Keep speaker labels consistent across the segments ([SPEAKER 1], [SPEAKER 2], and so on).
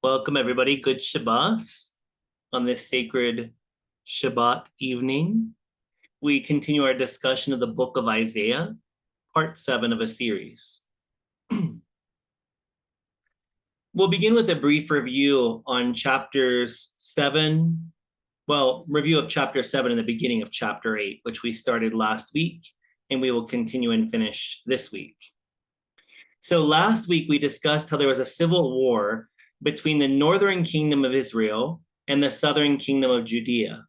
[SPEAKER 1] Welcome, everybody. Good Shabbat on this sacred Shabbat evening. We continue our discussion of the book of Isaiah, part 7 of a series. We'll begin with a brief review on chapters 7, review of chapter 7 and the beginning of chapter 8, which we started last week, and we will continue and finish this week. So last week we discussed how there was a civil war between the northern kingdom of Israel and the southern kingdom of Judea.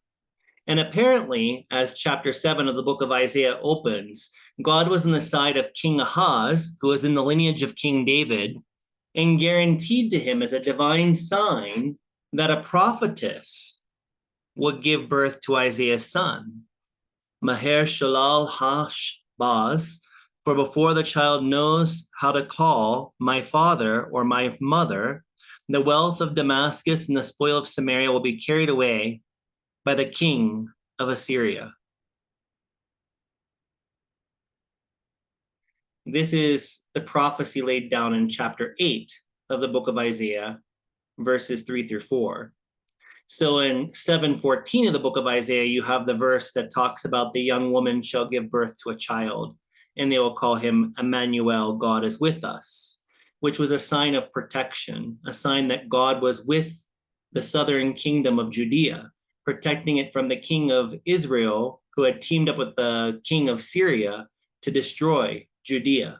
[SPEAKER 1] And apparently, as chapter 7 of the book of Isaiah opens, God was on the side of King Ahaz, who was in the lineage of King David, and guaranteed to him as a divine sign that a prophetess would give birth to Isaiah's son, Maher Shalal Hashbaz, for before the child knows how to call my father or my mother, the wealth of Damascus and the spoil of Samaria will be carried away by the king of Assyria. This is the prophecy laid down in chapter 8 of the book of Isaiah, verses 3 through 4. So in 7:14 of the book of Isaiah, you have the verse that talks about the young woman shall give birth to a child, and they will call him Emmanuel, God is with us, which was a sign of protection, a sign that God was with the southern kingdom of Judea, protecting it from the king of Israel, who had teamed up with the king of Syria to destroy Judea.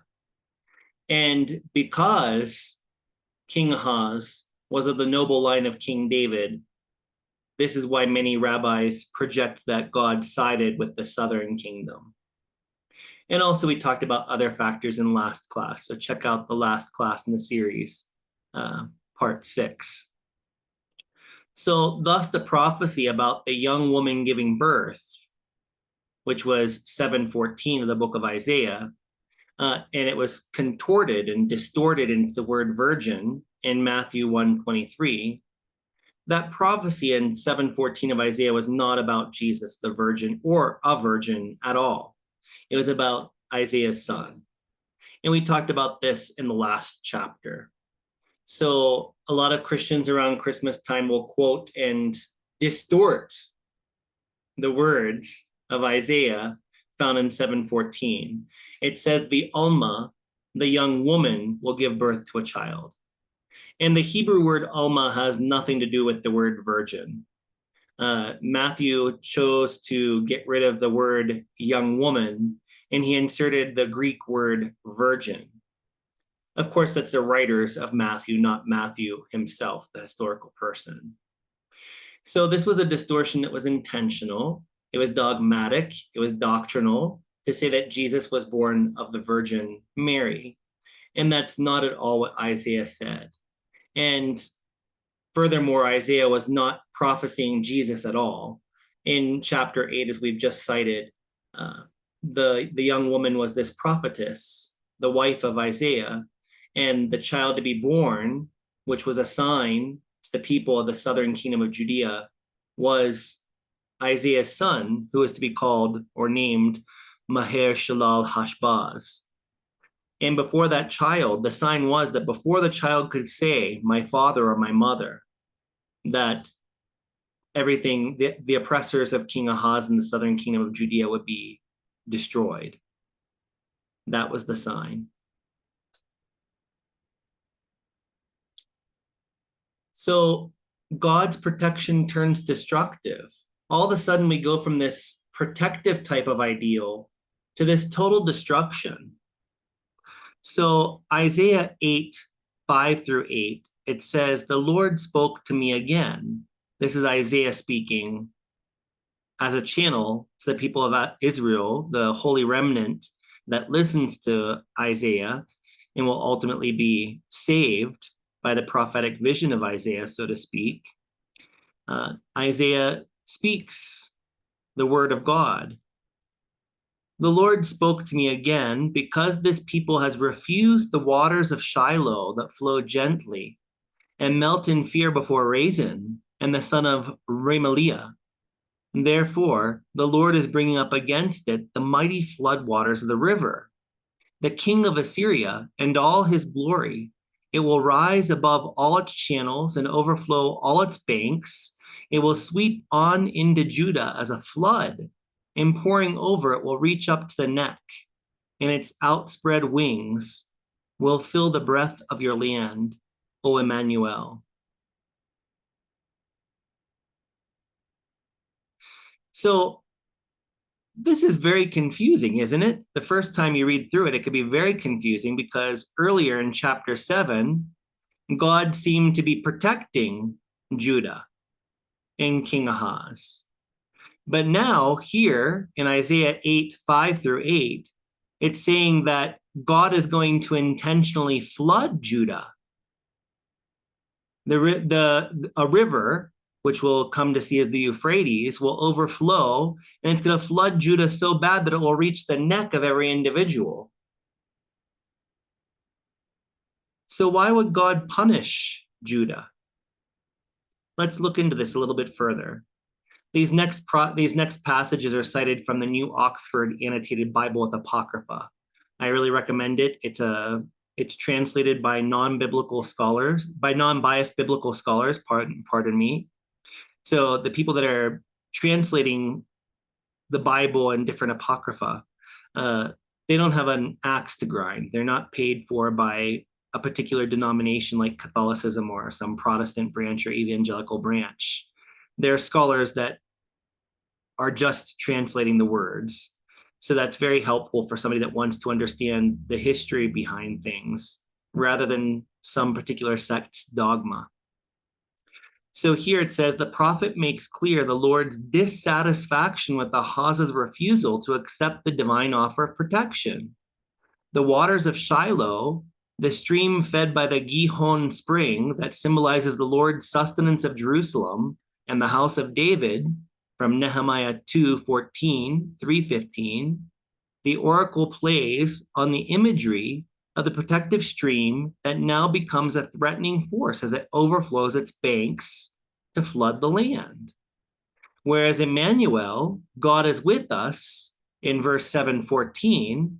[SPEAKER 1] And because King Ahaz was of the noble line of King David, this is why many rabbis project that God sided with the southern kingdom. And also we talked about other factors in last class. So check out the last class in the series, part 6. So thus the prophecy about the young woman giving birth, which was 7:14 of the book of Isaiah, and it was contorted and distorted into the word virgin in Matthew 1:23. That prophecy in 7:14 of Isaiah was not about Jesus, the virgin, or a virgin at all. It was about Isaiah's son. And we talked about this in the last chapter. So a lot of Christians around Christmas time will quote and distort the words of Isaiah found in 7:14. It says the Alma, the young woman, will give birth to a child. And the Hebrew word Alma has nothing to do with the word virgin. Matthew chose to get rid of the word young woman, and he inserted the Greek word virgin. Of course, that's the writers of Matthew, not Matthew himself, the historical person. So this was a distortion that was intentional. It was dogmatic. It was doctrinal to say that Jesus was born of the Virgin Mary. And that's not at all what Isaiah said. And furthermore, Isaiah was not prophesying Jesus at all. In chapter 8, as we've just cited, the young woman was this prophetess, the wife of Isaiah, and the child to be born, which was a sign to the people of the southern kingdom of Judea, was Isaiah's son, who was to be called or named Maher Shalal Hashbaz. And before that child, the sign was that before the child could say, my father or my mother, that everything, the oppressors of King Ahaz in the southern kingdom of Judea would be destroyed. That was the sign. So God's protection turns destructive. All of a sudden, we go from this protective type of ideal to this total destruction. So Isaiah 8:5 through 8, it says, the Lord spoke to me again. This is Isaiah speaking as a channel to the people of Israel, the holy remnant that listens to Isaiah and will ultimately be saved by the prophetic vision of Isaiah, so to speak. Isaiah speaks the word of God. The Lord spoke to me again, because this people has refused the waters of Shiloh that flow gently and melt in fear before Rezin and the son of Remaliah. Therefore, the Lord is bringing up against it the mighty flood waters of the river, the king of Assyria and all his glory, It will rise above all its channels and overflow all its banks. It will sweep on into Judah as a flood, and pouring over it will reach up to the neck, and its outspread wings will fill the breadth of your land, O Emmanuel. So this is very confusing, isn't it? The first time you read through it, it could be very confusing because earlier in chapter 7, God seemed to be protecting Judah and King Ahaz. But now here in Isaiah 8, 5 through 8, it's saying that God is going to intentionally flood Judah. A river, which we'll come to see as the Euphrates, will overflow, and it's going to flood Judah so bad that it will reach the neck of every individual. So why would God punish Judah? Let's look into this a little bit further. These next passages are cited from the New Oxford Annotated Bible with Apocrypha. I really recommend it. It's translated by non-biblical scholars, by non-biased biblical scholars, pardon me. So the people that are translating the Bible and different Apocrypha, they don't have an axe to grind. They're not paid for by a particular denomination like Catholicism or some Protestant branch or evangelical branch. They're scholars that are just translating the words. So that's very helpful for somebody that wants to understand the history behind things rather than some particular sect's dogma. So here it says, the prophet makes clear the Lord's dissatisfaction with Ahaz's refusal to accept the divine offer of protection. The waters of Shiloh, the stream fed by the Gihon spring that symbolizes the Lord's sustenance of Jerusalem and the house of David, from Nehemiah 2:14, 3:15, the oracle plays on the imagery of the protective stream that now becomes a threatening force as it overflows its banks to flood the land. Whereas Emmanuel, God is with us, in verse 7:14,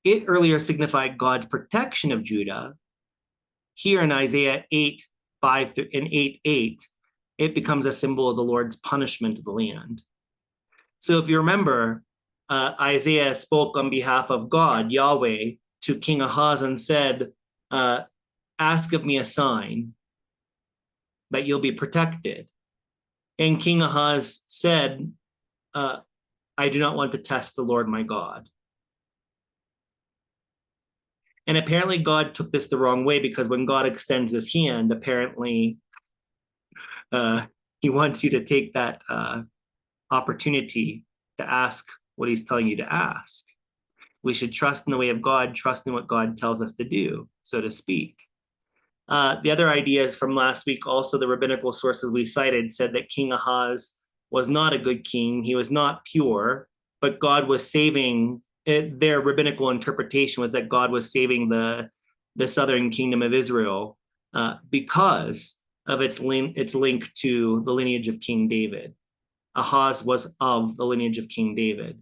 [SPEAKER 1] it earlier signified God's protection of Judah. Here in Isaiah 8, 5 and 8, it becomes a symbol of the Lord's punishment of the land. So if you remember, Isaiah spoke on behalf of God, Yahweh, to King Ahaz and said, ask of me a sign that you'll be protected. And King Ahaz said, I do not want to test the Lord my God. And apparently God took this the wrong way, because when God extends his hand, apparently he wants you to take that opportunity to ask what he's telling you to ask. We should trust in the way of God, trust in what God tells us to do, so to speak. The other ideas from last week, also the rabbinical sources we cited, said that King Ahaz was not a good king. He was not pure, but God was saving it. Their rabbinical interpretation was that God was saving the southern kingdom of Israel because of its link to the lineage of King David. Ahaz was of the lineage of King David.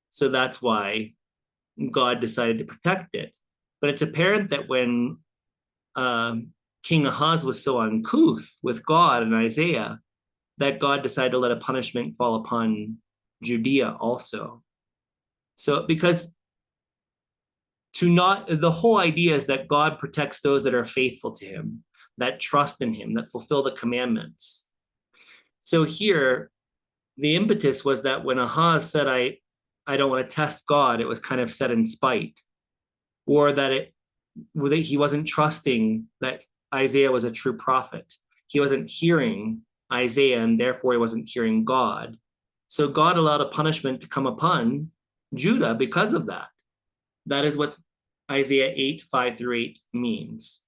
[SPEAKER 1] So that's why God decided to protect it. But it's apparent that when King Ahaz was so uncouth with God and Isaiah, that God decided to let a punishment fall upon Judea also. So because the whole idea is that God protects those that are faithful to him, that trust in him, that fulfill the commandments. So here, the impetus was that when Ahaz said, I don't want to test God, it was kind of said in spite, or that he wasn't trusting that Isaiah was a true prophet. He wasn't hearing Isaiah, and therefore he wasn't hearing God. So God allowed a punishment to come upon Judah because of that. That is what Isaiah 8, 5 through 8 means.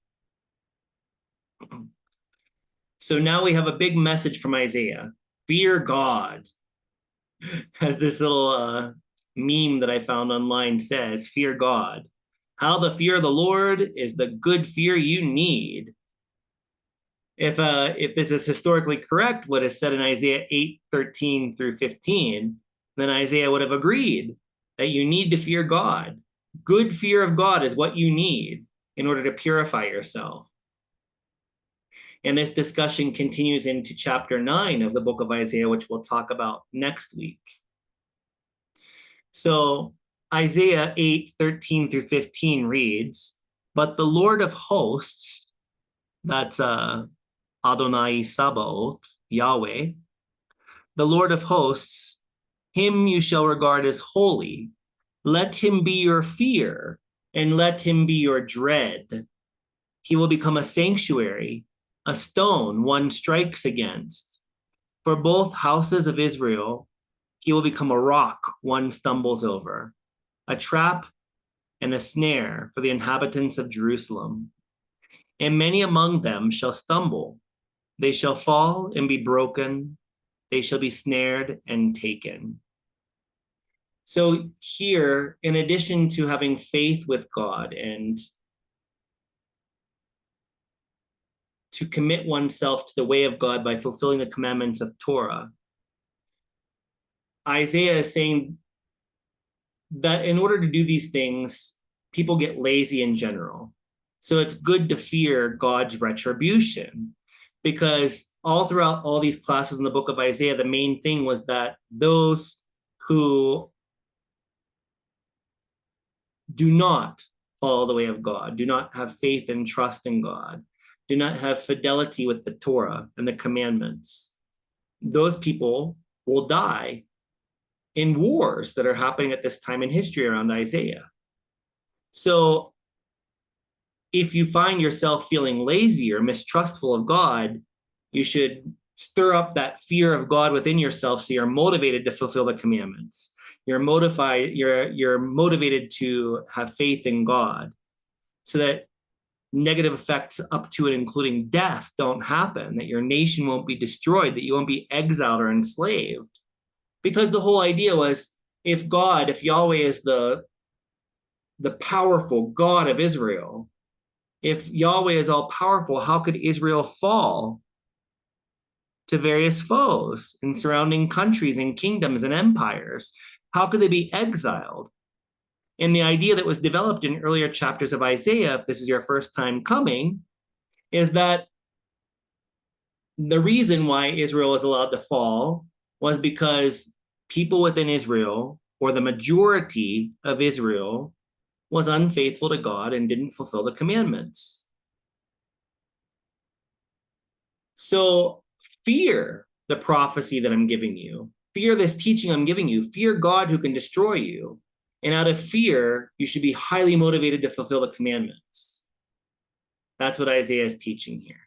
[SPEAKER 1] So now we have a big message from Isaiah. Fear God. This little meme that I found online says, fear God. How the fear of the Lord is the good fear you need. If this is historically correct, what is said in Isaiah 8, 13 through 15, then Isaiah would have agreed that you need to fear God. Good fear of God is what you need. in order to purify yourself. And this discussion continues into chapter 9 of the book of Isaiah, which we'll talk about next week. So Isaiah 8:13 through 15 reads, "But the Lord of hosts," that's Adonai Sabaoth, Yahweh, "the Lord of hosts, him you shall regard as holy. Let him be your fear, and let him be your dread. He will become a sanctuary, a stone one strikes against. For both houses of Israel, he will become a rock one stumbles over, a trap and a snare for the inhabitants of Jerusalem. And many among them shall stumble. They shall fall and be broken. They shall be snared and taken." So here, in addition to having faith with God and to commit oneself to the way of God by fulfilling the commandments of Torah, Isaiah is saying that in order to do these things, people get lazy in general. So it's good to fear God's retribution, because all throughout all these classes in the book of Isaiah, the main thing was that those who do not follow the way of God, do not have faith and trust in God, do not have fidelity with the Torah and the commandments, those people will die in wars that are happening at this time in history around Isaiah. So if you find yourself feeling lazy or mistrustful of God, you should stir up that fear of God within yourself so you're motivated to fulfill the commandments. You're motivated to have faith in God so that negative effects up to and including death don't happen, that your nation won't be destroyed, that you won't be exiled or enslaved. Because the whole idea was, if Yahweh is the powerful God of Israel, if Yahweh is all powerful, how could Israel fall to various foes in surrounding countries and kingdoms and empires? How could they be exiled? And the idea that was developed in earlier chapters of Isaiah, if this is your first time coming, is that the reason why Israel was allowed to fall was because people within Israel, or the majority of Israel, was unfaithful to God and didn't fulfill the commandments. So fear the prophecy that I'm giving you. Fear this teaching I'm giving you. Fear God who can destroy you. And out of fear, you should be highly motivated to fulfill the commandments. That's what Isaiah is teaching here.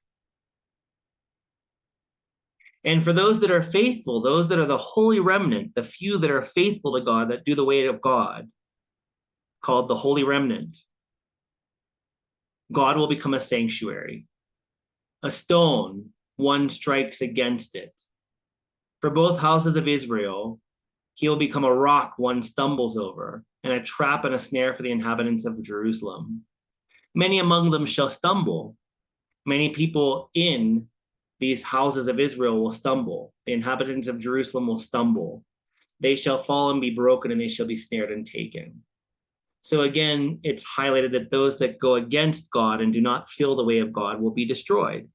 [SPEAKER 1] And for those that are faithful, those that are the holy remnant, the few that are faithful to God, that do the way of God, called the holy remnant, God will become a sanctuary, a stone one strikes against it. For both houses of Israel, he will become a rock one stumbles over, and a trap and a snare for the inhabitants of Jerusalem. Many among them shall stumble. Many people in these houses of Israel will stumble. The inhabitants of Jerusalem will stumble. They shall fall and be broken, and they shall be snared and taken. So again, it's highlighted that those that go against God and do not feel the way of God will be destroyed.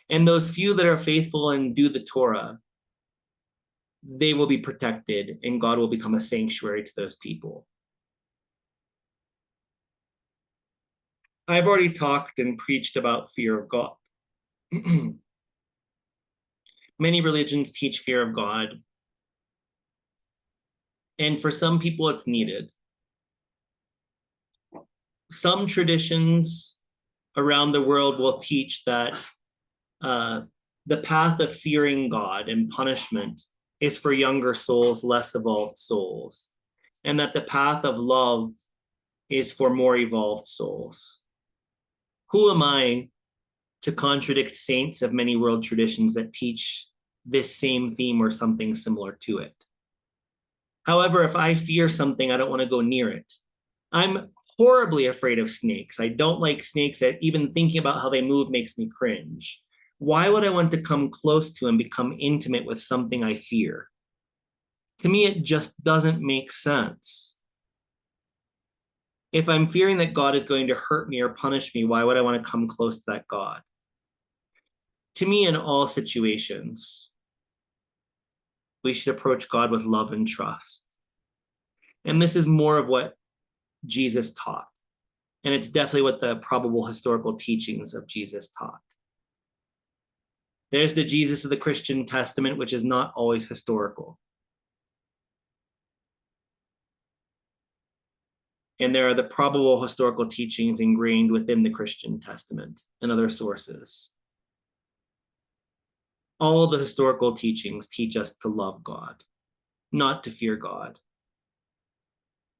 [SPEAKER 1] And those few that are faithful and do the Torah, they will be protected, and God will become a sanctuary to those people. I've already talked and preached about fear of God. Many religions teach fear of God, and for some people it's needed. Some traditions around the world will teach that the path of fearing God and punishment is for younger souls, less evolved souls, and that the path of love is for more evolved souls. Who am I to contradict saints of many world traditions that teach this same theme or something similar to it? However, if I fear something, I don't want to go near it. I'm horribly afraid of snakes. I don't like snakes. That even thinking about how they move makes me cringe. Why would I want to come close to and become intimate with something I fear? To me, it just doesn't make sense. If I'm fearing that God is going to hurt me or punish me, why would I want to come close to that God? To me, in all situations, we should approach God with love and trust. And this is more of what Jesus taught. And it's definitely what the probable historical teachings of Jesus taught. There's the Jesus of the Christian Testament, which is not always historical. And there are the probable historical teachings ingrained within the Christian Testament and other sources. All the historical teachings teach us to love God, not to fear God.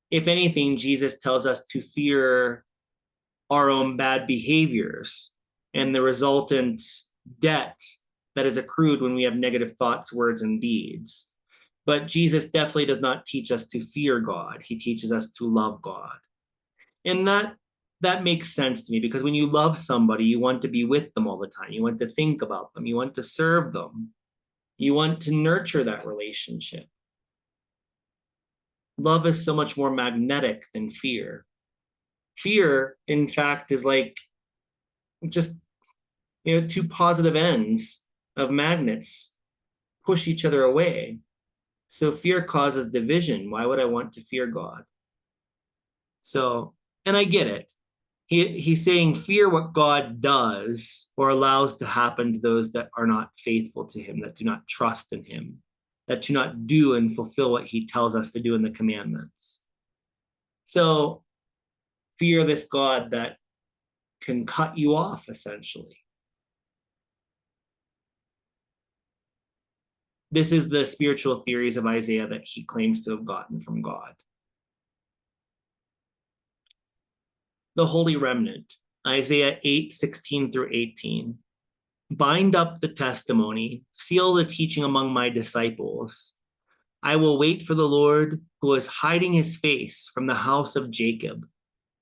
[SPEAKER 1] If anything, Jesus tells us to fear our own bad behaviors and the resultant debt that is accrued when we have negative thoughts, words, and deeds. But Jesus definitely does not teach us to fear God. He teaches us to love God. And that makes sense to me, because when you love somebody, you want to be with them all the time. You want to think about them. You want to serve them. You want to nurture that relationship. Love is so much more magnetic than fear. Fear, in fact, is like just, two positive ends of magnets push each other away. So fear causes division. Why would I want to fear God? So, and I get it. He's saying fear what God does or allows to happen to those that are not faithful to him, that do not trust in him, that do not do and fulfill what he tells us to do in the commandments. So fear this God that can cut you off, essentially. This is the spiritual theories of Isaiah that he claims to have gotten from God. The Holy Remnant, Isaiah 8:16 through 18. Bind up the testimony, seal the teaching among my disciples. I will wait for the Lord, who is hiding his face from the house of Jacob,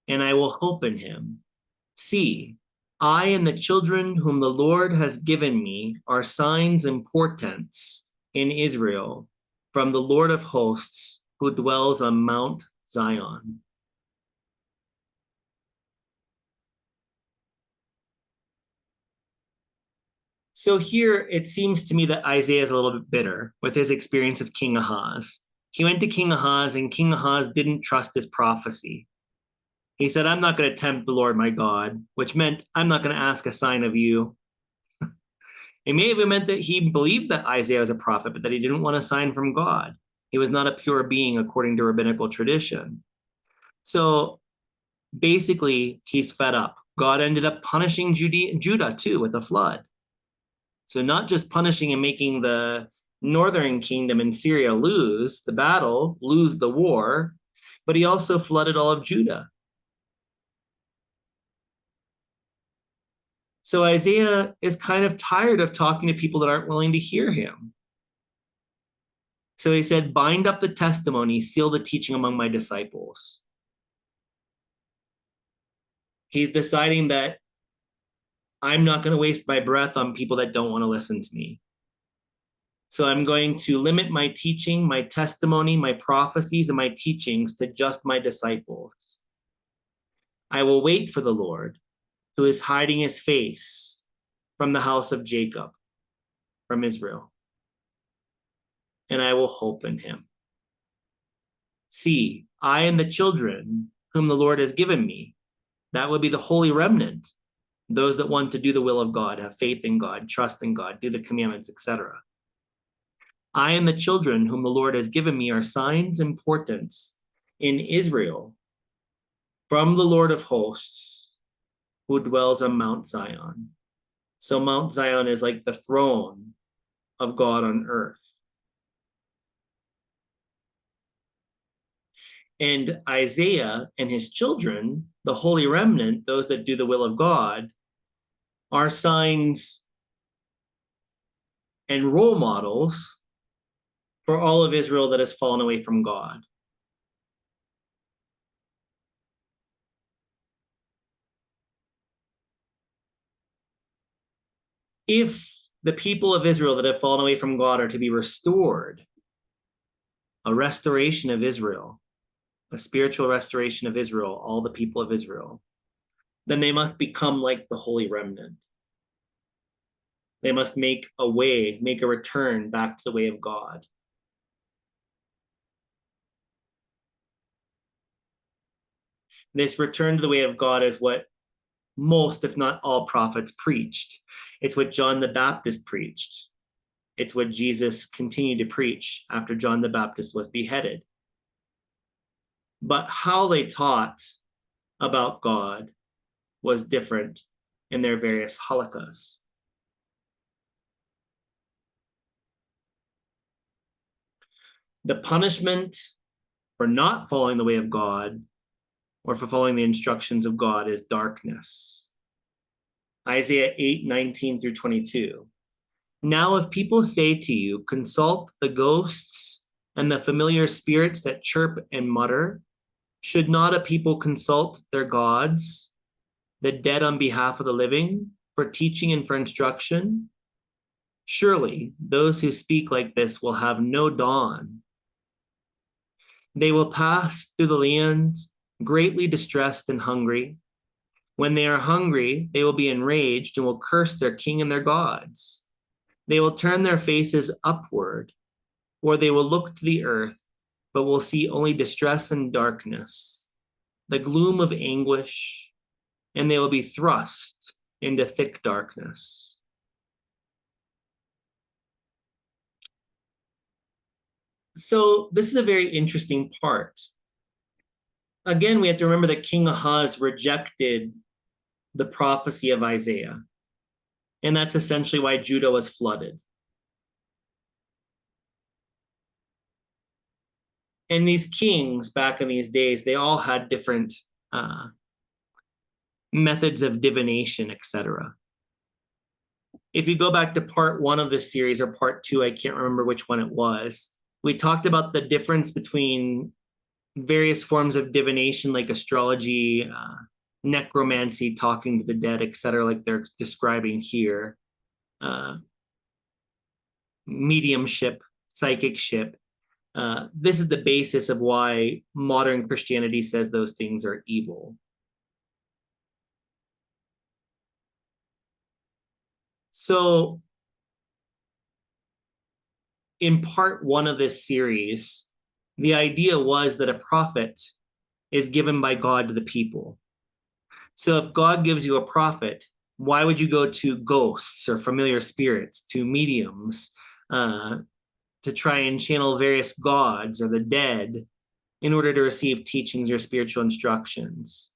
[SPEAKER 1] and I will hope in him. See, I and the children whom the Lord has given me are signs and portents in Israel from the Lord of hosts, who dwells on Mount Zion. So here it seems to me that Isaiah is a little bit bitter with his experience of King Ahaz. He went to King Ahaz, and King Ahaz didn't trust his prophecy. He said, I'm not going to tempt the Lord my God, which meant I'm not going to ask a sign of you. It may have meant that he believed that Isaiah was a prophet, but that he didn't want a sign from God. He was not a pure being according to rabbinical tradition. So basically, he's fed up. God ended up punishing Judah too with a flood. So not just punishing and making the northern kingdom in Syria lose the battle, lose the war, but he also flooded all of Judah. So Isaiah is kind of tired of talking to people that aren't willing to hear him. So he said, bind up the testimony, seal the teaching among my disciples. He's deciding that I'm not going to waste my breath on people that don't want to listen to me. So I'm going to limit my teaching, my testimony, my prophecies, and my teachings to just my disciples. I will wait for the Lord, who is hiding his face from the house of Jacob, from Israel, and I will hope in him. See, I and the children whom the Lord has given me, that would be the holy remnant, those that want to do the will of God, have faith in God, trust in God, do the commandments, etc. I and the children whom the Lord has given me are signs and portents in Israel from the Lord of hosts, who dwells on Mount Zion. So Mount Zion is like the throne of God on earth. And Isaiah and his children, the holy remnant, those that do the will of God, are signs and role models for all of Israel that has fallen away from God. If the people of Israel that have fallen away from God are to be restored, a restoration of Israel, a spiritual restoration of Israel, all the people of Israel, then they must become like the holy remnant. They must make a return back to the way of God. This return to the way of God is what most, if not all, prophets preached. It's what John the Baptist preached. It's what Jesus continued to preach after John the Baptist was beheaded. But how they taught about God was different in their various halakas. The punishment for not following the way of God or for following the instructions of God is darkness. Isaiah 8:19 through 22. Now, if people say to you, consult the ghosts and the familiar spirits that chirp and mutter, should not a people consult their gods, the dead on behalf of the living, for teaching and for instruction? Surely those who speak like this will have no dawn. They will pass through the land, greatly distressed and hungry. When they are hungry, they will be enraged and will curse their king and their gods. They will turn their faces upward, or they will look to the earth, but will see only distress and darkness, the gloom of anguish, and they will be thrust into thick darkness. So this is a very interesting part. Again, we have to remember that King Ahaz rejected the prophecy of Isaiah. And that's essentially why Judah was flooded. And these kings back in these days, they all had different methods of divination, etc. If you go back to part 1 of this series or part 2, I can't remember which one it was, we talked about the difference between various forms of divination like astrology, necromancy, talking to the dead, etc., like they're describing here, mediumship, psychicship. This is the basis of why modern Christianity says those things are evil. So in part 1 of this series, the idea was that a prophet is given by God to the people. So if God gives you a prophet, why would you go to ghosts or familiar spirits, to mediums, to try and channel various gods or the dead in order to receive teachings or spiritual instructions?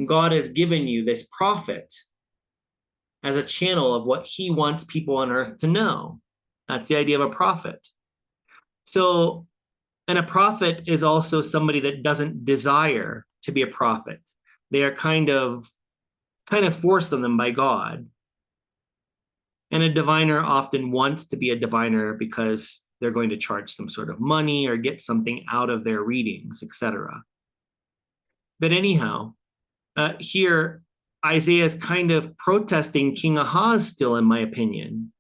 [SPEAKER 1] God has given you this prophet as a channel of what he wants people on earth to know. That's the idea of a prophet. So, and a prophet is also somebody that doesn't desire to be a prophet. They are kind of forced on them by God. And a diviner often wants to be a diviner because they're going to charge some sort of money or get something out of their readings, etc. But anyhow, here Isaiah is kind of protesting King Ahaz still, in my opinion,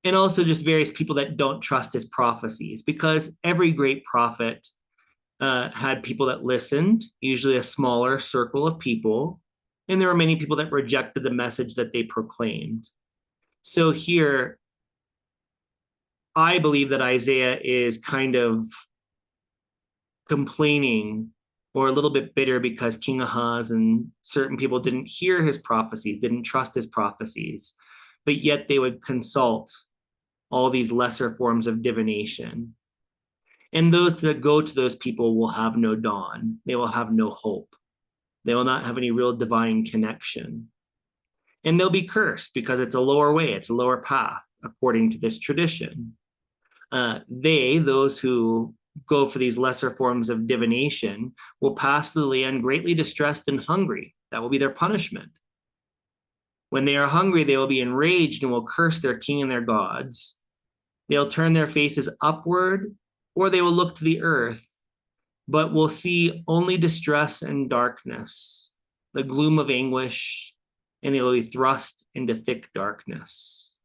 [SPEAKER 1] and also just various people that don't trust his prophecies, because every great prophet had people that listened, usually a smaller circle of people, and there were many people that rejected the message that they proclaimed. So here, I believe that Isaiah is kind of complaining or a little bit bitter because King Ahaz and certain people didn't hear his prophecies, didn't trust his prophecies, but yet they would consult all these lesser forms of divination. And those that go to those people will have no dawn. They will have no hope. They will not have any real divine connection. And they'll be cursed because it's a lower way, it's a lower path, according to this tradition. Those who go for these lesser forms of divination, will pass through the land greatly distressed and hungry. That will be their punishment. When they are hungry, they will be enraged and will curse their king and their gods. They'll turn their faces upward, or they will look to the earth, but will see only distress and darkness, the gloom of anguish, and they will be thrust into thick darkness.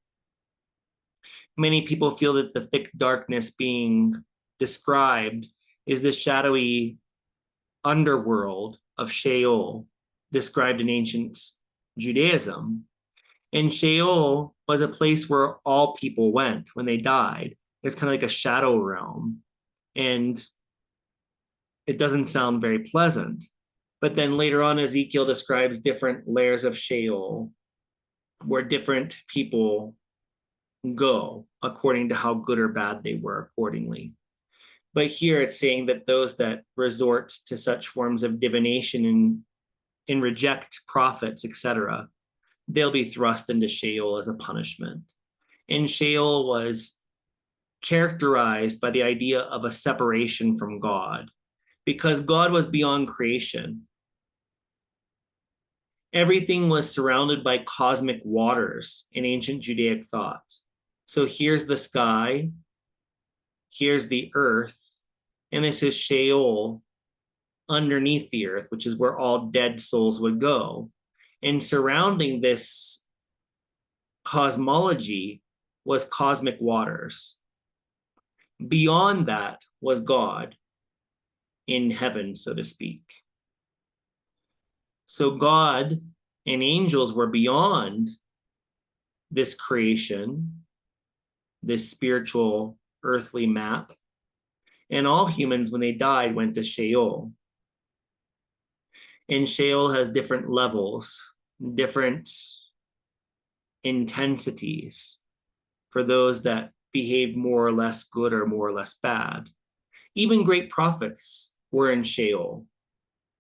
[SPEAKER 1] Many people feel that the thick darkness being described is the shadowy underworld of Sheol described in ancient Judaism. And Sheol was a place where all people went when they died. It's kind of like a shadow realm. And it doesn't sound very pleasant. But then later on, Ezekiel describes different layers of Sheol where different people go according to how good or bad they were accordingly. But here it's saying that those that resort to such forms of divination and reject prophets, etc., they'll be thrust into Sheol as a punishment. And Sheol was characterized by the idea of a separation from God, because God was beyond creation. Everything was surrounded by cosmic waters in ancient Judaic thought. So here's the sky, here's the earth, and this is Sheol underneath the earth, which is where all dead souls would go. And surrounding this cosmology was cosmic waters. Beyond that was God in heaven, so to speak. So God and angels were beyond this creation, this spiritual earthly map. And all humans, when they died, went to Sheol. And Sheol has different levels, different intensities for those that behave more or less good or more or less bad. Even great prophets were in Sheol.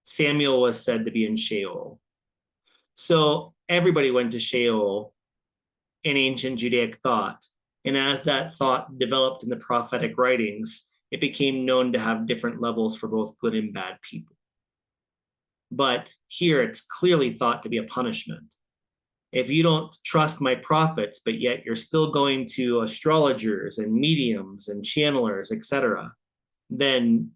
[SPEAKER 1] Samuel was said to be in Sheol. So everybody went to Sheol in ancient Judaic thought. And as that thought developed in the prophetic writings, it became known to have different levels for both good and bad people. But here it's clearly thought to be a punishment. If you don't trust my prophets, but yet you're still going to astrologers and mediums and channelers, etc., then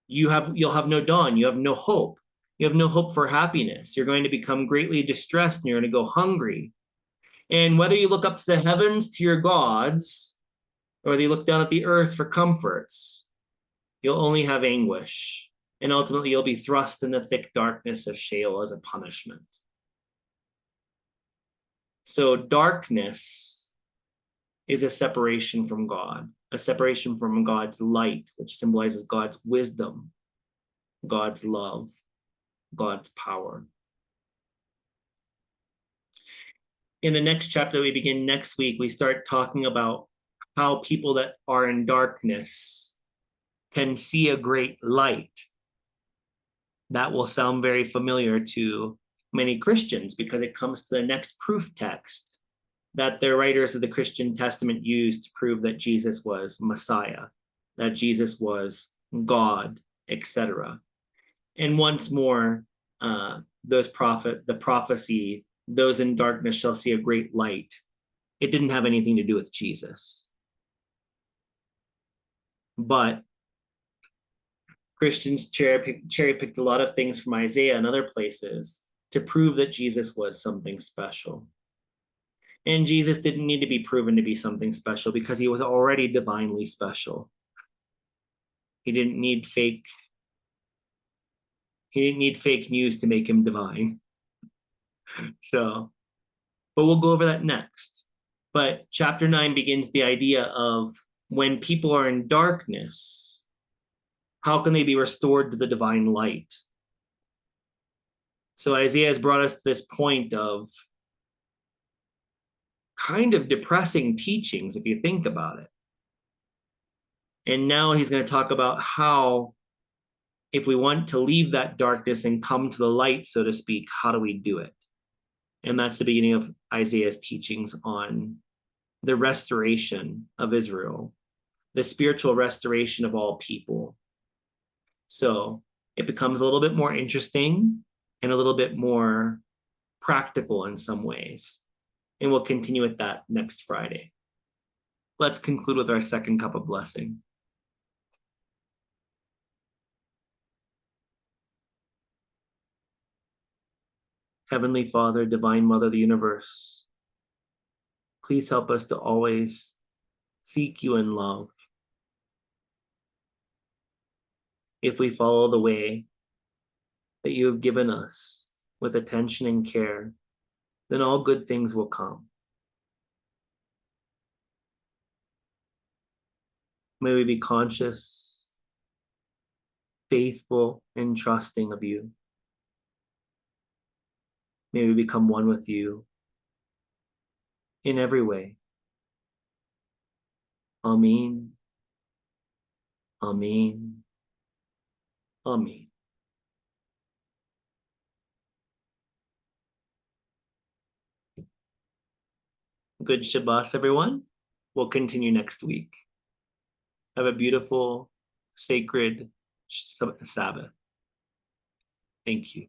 [SPEAKER 1] you'll have no dawn. You have no hope. You have no hope for happiness. You're going to become greatly distressed and you're going to go hungry. And whether you look up to the heavens to your gods, or you look down at the earth for comforts, you'll only have anguish. And ultimately, you'll be thrust in the thick darkness of Sheol as a punishment. So darkness is a separation from God, a separation from God's light, which symbolizes God's wisdom, God's love, God's power. In the next chapter we begin next week, we start talking about how people that are in darkness can see a great light. That will sound very familiar to many Christians because it comes to the next proof text that the writers of the Christian Testament used to prove that Jesus was Messiah, that Jesus was God, etc. And once more, the prophecy, those in darkness shall see a great light. It didn't have anything to do with Jesus. But Christians cherry-picked a lot of things from Isaiah and other places to prove that Jesus was something special. And Jesus didn't need to be proven to be something special because he was already divinely special. He didn't need fake news to make him divine. So, but we'll go over that next. But chapter 9 begins the idea of when people are in darkness, how can they be restored to the divine light? So Isaiah has brought us to this point of kind of depressing teachings, if you think about it. And now he's going to talk about how, if we want to leave that darkness and come to the light, so to speak, how do we do it? And that's the beginning of Isaiah's teachings on the restoration of Israel, the spiritual restoration of all people. So it becomes a little bit more interesting and a little bit more practical in some ways. And we'll continue with that next Friday. Let's conclude with our second cup of blessing. Heavenly Father, Divine Mother of the universe, please help us to always seek you in love. If we follow the way that you have given us with attention and care, then all good things will come. May we be conscious, faithful, and trusting of you. May we become one with you in every way. Amen. Amen. Amen. Good Shabbat, everyone. We'll continue next week. Have a beautiful, sacred Sabbath. Thank you.